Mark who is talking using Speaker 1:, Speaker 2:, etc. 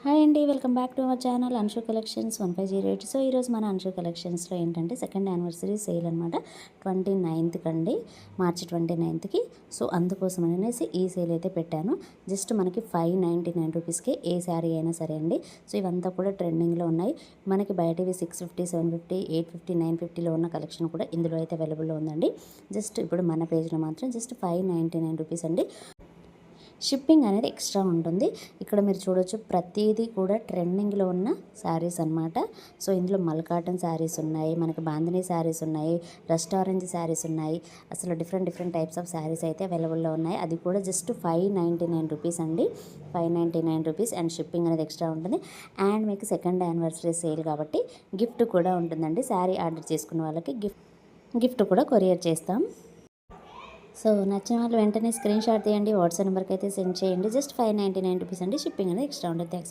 Speaker 1: Hi అండి, welcome back to our channel Anshu collections 1508. So ఈరోజు మన అన్షు కలెక్షన్స్లో ఏంటంటే సెకండ్ యానివర్సరీ సేల్ అనమాట. 29th కండి, మార్చి 29th. సో అందుకోసం అనేసి ఈ సేల్ అయితే పెట్టాను. జస్ట్ మనకి 599 రూపీస్కి ఏ శారీ అయినా సరే అండి. సో ఇవంతా కూడా ట్రెండింగ్లో ఉన్నాయి. మనకి బయటవి 650, 750, 850, 950లో ఉన్న కలెక్షన్ కూడా ఇందులో అయితే అవైలబుల్లో ఉందండి. జస్ట్ ఇప్పుడు మన పేజ్లో మాత్రం జస్ట్ 599 రూపీస్ అండి. షిప్పింగ్ అనేది ఎక్స్ట్రా ఉంటుంది. ఇక్కడ మీరు చూడొచ్చు, ప్రతిదీ కూడా ట్రెండింగ్లో ఉన్న శారీస్ అనమాట. సో ఇందులో మల్ కాటన్ శారీస్ ఉన్నాయి, మనకి బాందినీ శారీస్ ఉన్నాయి, రెస్టారెంట్ శారీస్ ఉన్నాయి. అసలు డిఫరెంట్ టైప్స్ ఆఫ్ శారీస్ అయితే అవైలబుల్లో ఉన్నాయి. అది కూడా జస్ట్ 599 రూపీస్ అండి. 599 రూపీస్ అండ్ షిప్పింగ్ అనేది ఎక్స్ట్రా ఉంటుంది. అండ్ మీకు సెకండ్ యానివర్సరీ సేల్ కాబట్టి గిఫ్ట్ కూడా ఉంటుందండి. శారీ ఆర్డర్ చేసుకున్న వాళ్ళకి గిఫ్ట్ కూడా కొరియర్ చేస్తాం. సో నచ్చిన వాళ్ళు వెంటనే స్క్రీన్ షాట్ తీయండి, వాట్సాప్ నెంబర్కి అయితే సెండ్ చేయండి. జస్ట్ 599 రూపీస్ అండి. షిప్పింగ్ అనేది ఎక్స్ట్రా ఉంటుంది. థ్యాంక్స్.